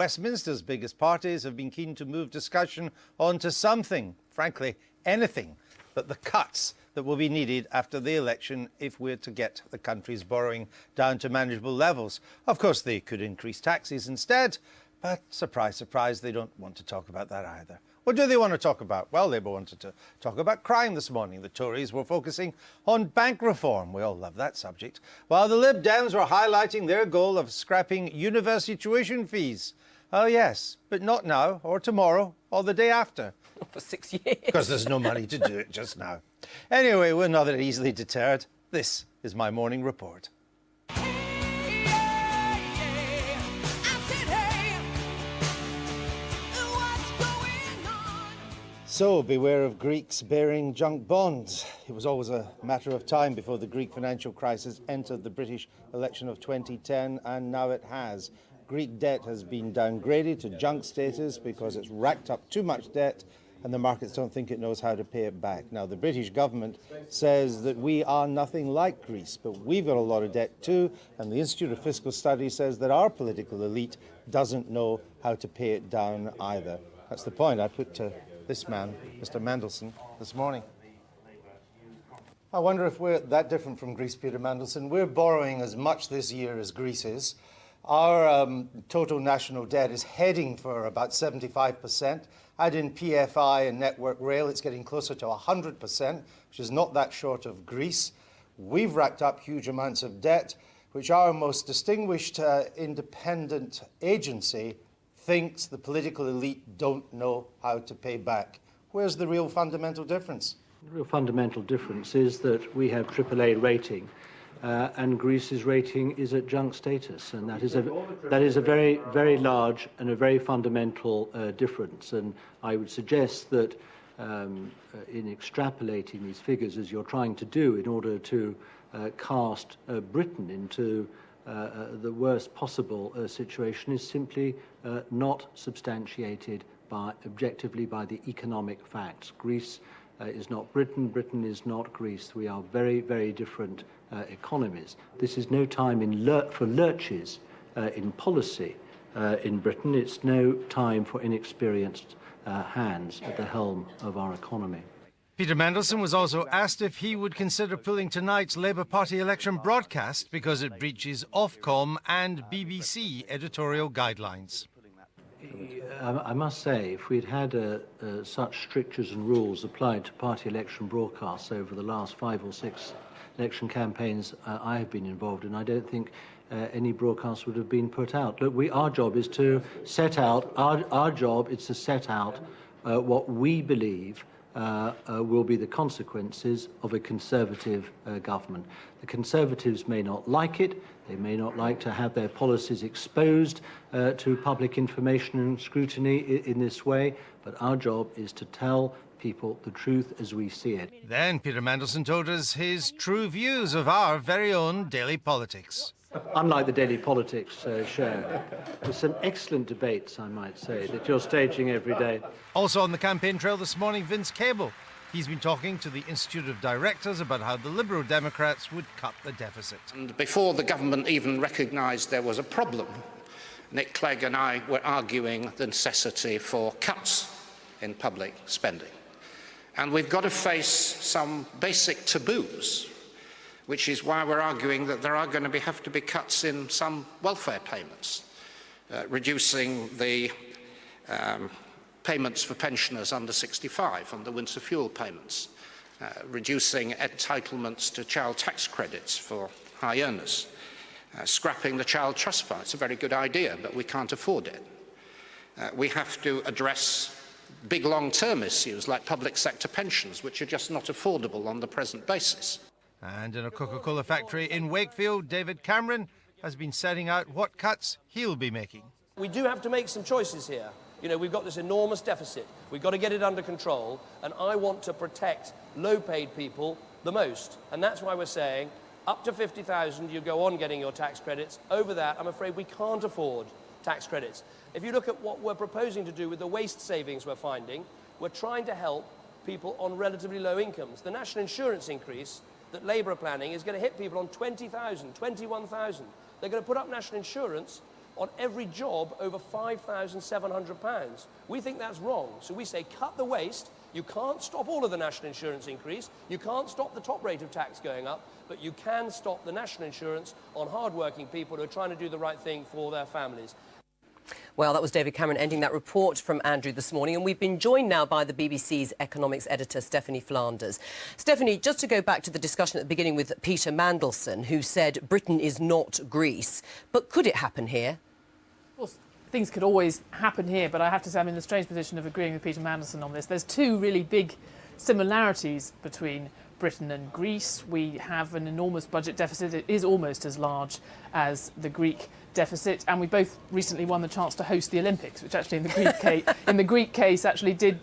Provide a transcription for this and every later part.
Westminster's biggest parties have been keen to move discussion onto something, frankly, anything, but the cuts that will be needed after the election if we're to get the country's borrowing down to manageable levels. Of course, they could increase taxes instead, but surprise, surprise, they don't want to talk about that either. What do they want to talk about? Well, Labour wanted to talk about crime this morning. The Tories were focusing on bank reform. We all love that subject. While the Lib Dems were highlighting their goal of scrapping university tuition fees. Oh, yes, but not now, or tomorrow, or the day after. For 6 years. Because there's no money to do it just now. Anyway, we're not that easily deterred. This is my morning report. So, beware of Greeks bearing junk bonds. It was always a matter of time before the Greek financial crisis entered the British election of 2010, and now it has. Greek debt has been downgraded to junk status because it's racked up too much debt and the markets don't think it knows how to pay it back. Now, the British government says that we are nothing like Greece, but we've got a lot of debt too, and the Institute of Fiscal Studies says that our political elite doesn't know how to pay it down either. That's the point I put to this man, Mr. Mandelson, this morning. I wonder if we're that different from Greece, Peter Mandelson. We're borrowing as much this year as Greece is. Our total national debt is heading for about 75%. Add in PFI and Network Rail, it's getting closer to 100%, which is not that short of Greece. We've racked up huge amounts of debt, which our most distinguished independent agency thinks the political elite don't know how to pay back. Where's the real fundamental difference? The real fundamental difference is that we have AAA rating. And Greece's rating is at junk status, and that is a very, very large and a very fundamental difference. And I would suggest that in extrapolating these figures, as you're trying to do, in order to cast Britain into the worst possible situation, is simply not substantiated objectively by the economic facts. Greece is not Britain, Britain is not Greece. We are very, very different economies. This is no time for lurches in policy in Britain. It's no time for inexperienced hands at the helm of our economy. Peter Mandelson was also asked if he would consider pulling tonight's Labour Party election broadcast because it breaches Ofcom and BBC editorial guidelines. I must say, if we'd had such strictures and rules applied to party election broadcasts over the last 5 or 6 election campaigns I have been involved in, I don't think any broadcast would have been put out. Look, our job is to set out, our job is to set out what we believe will be the consequences of a Conservative government. The Conservatives may not like it. They may not like to have their policies exposed to public information and scrutiny in this way, but our job is to tell people the truth as we see it. Then Peter Mandelson told us his true views of our very own daily politics. Unlike the daily politics show, with some excellent debates, I might say, that you're staging every day. Also on the campaign trail this morning, Vince Cable. He's been talking to the Institute of Directors about how the Liberal Democrats would cut the deficit. And before the government even recognised there was a problem, Nick Clegg and I were arguing the necessity for cuts in public spending. And we've got to face some basic taboos, which is why we're arguing that there are going to have to be cuts in some welfare payments, reducing the payments for pensioners under 65 and the winter fuel payments, reducing entitlements to child tax credits for high earners, scrapping the child trust fund. It's a very good idea, but we can't afford it. We have to address big long-term issues like public sector pensions, which are just not affordable on the present basis. And in a Coca-Cola factory in Wakefield, David Cameron has been setting out what cuts he'll be making. We do have to make some choices here. You know, we've got this enormous deficit. We've got to get it under control, and I want to protect low-paid people the most. And that's why we're saying up to 50,000, you go on getting your tax credits. Over that, I'm afraid we can't afford tax credits. If you look at what we're proposing to do with the waste savings we're finding, we're trying to help people on relatively low incomes. The national insurance increase that Labour are planning is going to hit people on 20,000, 21,000. They're going to put up national insurance on every job over £5,700. We think that's wrong. So we say cut the waste. You can't stop all of the national insurance increase. You can't stop the top rate of tax going up, but you can stop the national insurance on hard-working people who are trying to do the right thing for their families. Well, that was David Cameron ending that report from Andrew this morning. And we've been joined now by the BBC's economics editor, Stephanie Flanders. Stephanie, just to go back to the discussion at the beginning with Peter Mandelson, who said Britain is not Greece. But could it happen here? Well, things could always happen here, but I have to say I'm in the strange position of agreeing with Peter Mandelson on this. There's two really big similarities between Britain and Greece. We have an enormous budget deficit. It is almost as large as the Greek deficit, and we both recently won the chance to host the Olympics, which actually in the Greek case actually did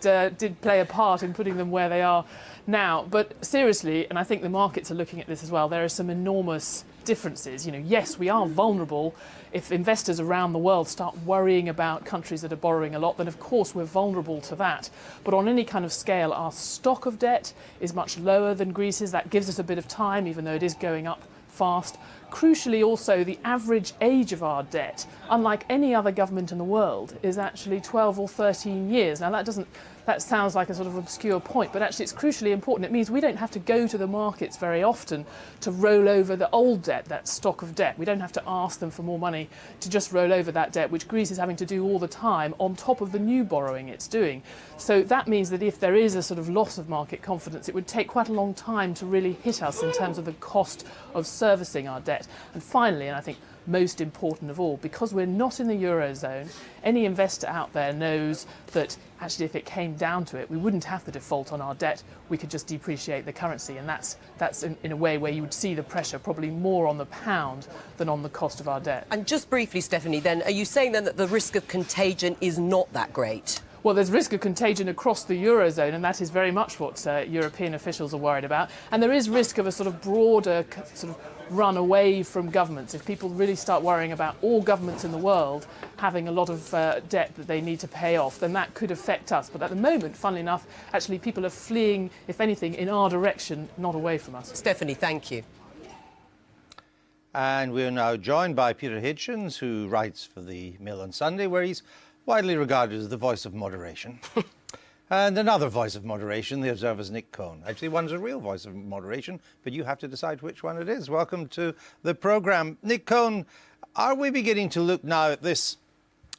play a part in putting them where they are now. But seriously, and I think the markets are looking at this as well, there are some enormous differences. You know, yes, we are vulnerable. If investors around the world start worrying about countries that are borrowing a lot, then of course we're vulnerable to that. But on any kind of scale, our stock of debt is much lower than Greece's. That gives us a bit of time, even though it is going up fast. Crucially also, the average age of our debt, unlike any other government in the world, is actually 12 or 13 years. Now that sounds like a sort of obscure point, but actually it's crucially important. It means we don't have to go to the markets very often to roll over the old debt, that stock of debt. We don't have to ask them for more money to just roll over that debt, which Greece is having to do all the time on top of the new borrowing it's doing. So that means that if there is a sort of loss of market confidence, it would take quite a long time to really hit us in terms of the cost of servicing our debt. And finally, and I think most important of all, because we're not in the Eurozone, any investor out there knows that actually if it came down to it, we wouldn't have the default on our debt, we could just depreciate the currency, and that's in a way where you would see the pressure probably more on the pound than on the cost of our debt. And just briefly, Stephanie, then, are you saying then that the risk of contagion is not that great? Well, there's risk of contagion across the Eurozone, and that is very much what European officials are worried about. And there is risk of a sort of broader sort of run away from governments. If people really start worrying about all governments in the world having a lot of debt that they need to pay off, then that could affect us. But at the moment, funnily enough, actually people are fleeing, if anything, in our direction, not away from us. Stephanie, thank you. And we're now joined by Peter Hitchens, who writes for the Mail on Sunday, where he's widely regarded as the voice of moderation. And another voice of moderation, the Observer's Nick Cohen. Actually, one's a real voice of moderation, but you have to decide which one it is. Welcome to the programme. Nick Cohen, are we beginning to look now at this?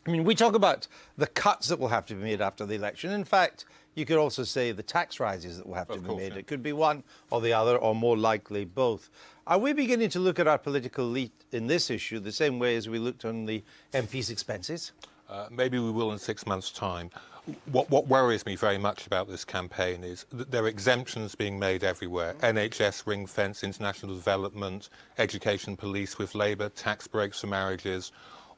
I mean, we talk about the cuts that will have to be made after the election. In fact, you could also say the tax rises that will have to be made. Yeah. It could be one or the other, or more likely both. Are we beginning to look at our political elite in this issue the same way as we looked on the MP's expenses? Maybe we will in 6 months' time. What worries me very much about this campaign is that there are exemptions being made everywhere. NHS ring fence, international development, education police with Labour, tax breaks for marriages,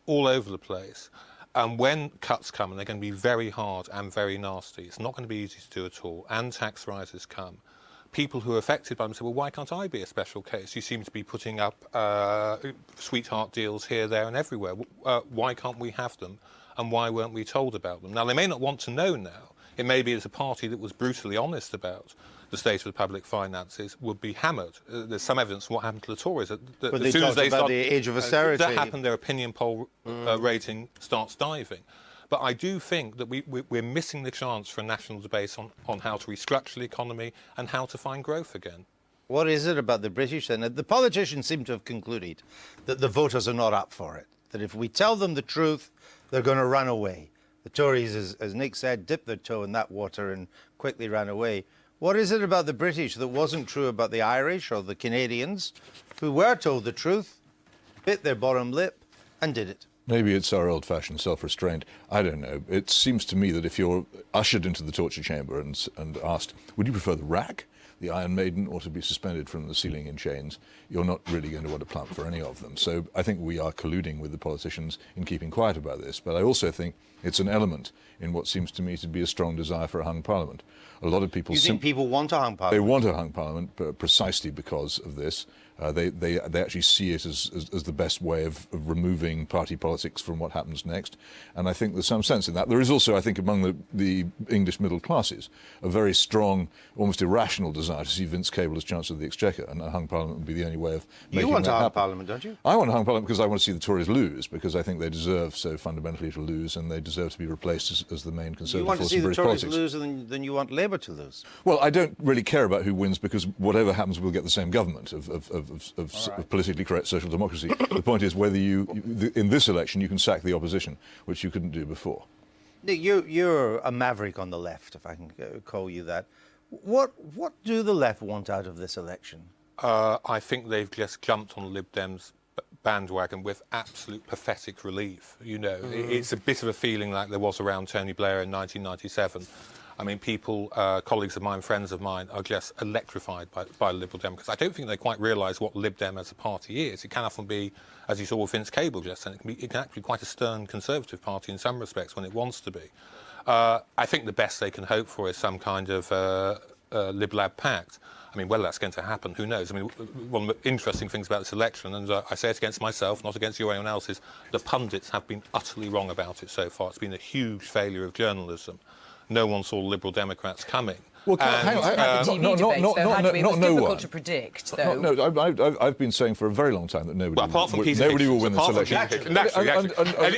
all over the place. And when cuts come, and they're going to be very hard and very nasty, it's not going to be easy to do at all, and tax rises come, people who are affected by them say, well, why can't I be a special case? You seem to be putting up sweetheart deals here, there and everywhere. Why can't we have them? And why weren't we told about them? Now, they may not want to know now. It may be as a party that was brutally honest about the state of the public finances would be hammered. There's some evidence of what happened to the Tories. But as soon as they start the age of austerity. That happened, their opinion poll rating starts diving. But I do think that we're missing the chance for a national debate on how to restructure the economy and how to find growth again. What is it about the British then? The politicians seem to have concluded that the voters are not up for it, that if we tell them the truth, they're going to run away. The Tories, as Nick said, dipped their toe in that water and quickly ran away. What is it about the British that wasn't true about the Irish or the Canadians, who were told the truth, bit their bottom lip, and did it? Maybe it's our old-fashioned self-restraint. I don't know. It seems to me that if you're ushered into the torture chamber and asked, would you prefer the rack, the Iron Maiden, or to be suspended from the ceiling in chains, you're not really going to want to plump for any of them. So I think we are colluding with the politicians in keeping quiet about this. But I also think it's an element in what seems to me to be a strong desire for a hung parliament. A lot of people... You think people want a hung parliament? They want a hung parliament precisely because of this. They actually see it as the best way of removing party politics from what happens next. And I think there's some sense in that. There is also, I think, among the English middle classes, a very strong, almost irrational desire to see Vince Cable as Chancellor of the Exchequer, and a hung Parliament would be the only way of making that happen. You want a hung Parliament, don't you? I want a hung Parliament because I want to see the Tories lose, because I think they deserve so fundamentally to lose, and they deserve to be replaced as the main Conservative You want to force see in the British Tories politics. lose than you want Labour to lose? Well, I don't really care about who wins, because whatever happens, we'll get the same government of politically correct social democracy. The point is whether in this election, you can sack the opposition, which you couldn't do before. Nick, you're a maverick on the left, if I can call you that. What do the left want out of this election? I think they've just jumped on Lib Dems bandwagon with absolute pathetic relief. You know, it's a bit of a feeling like there was around Tony Blair in 1997. I mean, people, colleagues of mine, friends of mine, are just electrified by Liberal Democrats. I don't think they quite realise what Lib Dem as a party is. It can often be, as you saw with Vince Cable just then, it can actually be quite a stern Conservative party in some respects when it wants to be. I think the best they can hope for is some kind of Lib Lab pact. I mean, whether that's going to happen, who knows? I mean, one of the interesting things about this election, and I say it against myself, not against anyone else, is the pundits have been utterly wrong about it so far. It's been a huge failure of journalism. No one saw Liberal Democrats coming. Well, hang on. It's difficult to predict, though. No, I've been saying for a very long time that nobody will win this election. Naturally.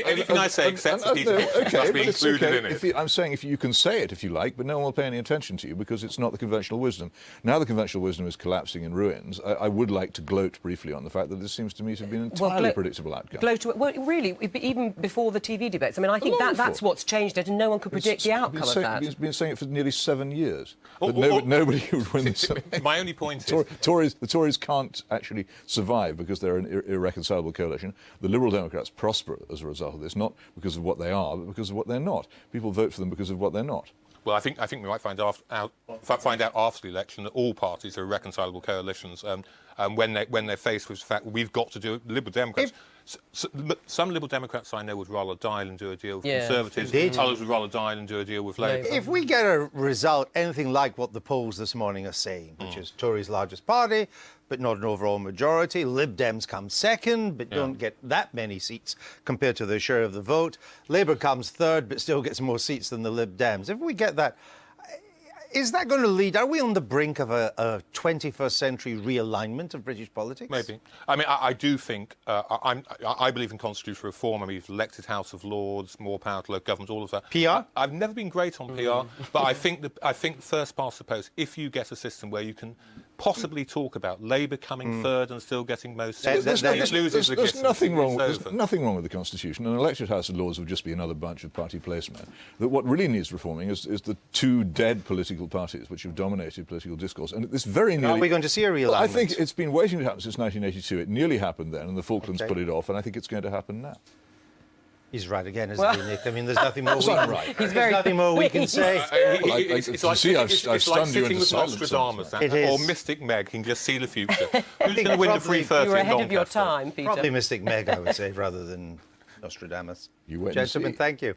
Anything I say except for Peter Hitchens must be included in it. I'm saying if you can say it if you like, but no one will pay any attention to you because it's not the conventional wisdom. Now the conventional wisdom is collapsing in ruins. I would like to gloat briefly on the fact that this seems to me to have been an entirely predictable outcome. Well, really, even before the TV debates. I mean, I think that's what's changed it, and no one could predict the outcome of that. I've been saying it for nearly 7 years. But nobody would win this election. My only point is... The Tories can't actually survive because they're an irreconcilable coalition. The Liberal Democrats prosper as a result of this, not because of what they are, but because of what they're not. People vote for them because of what they're not. Well, I think we might find out after the election that all parties are irreconcilable coalitions. When they're faced with the fact we've got to do it, Liberal Democrats... Some Liberal Democrats I know would rather die than do a deal with Conservatives. Indeed. Others would rather die than do a deal with Labour. If we get a result anything like what the polls this morning are saying, which is Tories' largest party, but not an overall majority, Lib Dems come second, but don't get that many seats compared to their share of the vote, Labour comes third, but still gets more seats than the Lib Dems. If we get that, is that going to lead? Are we on the brink of a 21st century realignment of British politics? Maybe. I mean, I do think I believe in constitutional reform. I mean, we've elected House of Lords, more power to local government, all of that. PR? I've never been great on PR, but I think first past the post. If you get a system where you can possibly talk about Labour coming third and still getting most seats, There's nothing wrong with the Constitution. An elected House of Lords would just be another bunch of party placemen. That what really needs reforming is the two dead political parties which have dominated political discourse. And it's very nearly... Are we going to see a realignment? Well, I think it's been waiting to happen since 1982. It nearly happened then, and the Falklands put it off, and I think it's going to happen now. He's right again, isn't he, Nick? I mean, there's nothing more we can say. It's like sitting with Nostradamus or Mystic Meg can just see the future. Who's going to win the 3:30? You were ahead of your time, Peter. Probably Mystic Meg, I would say, rather than Nostradamus. You wait Gentlemen, and see. thank you.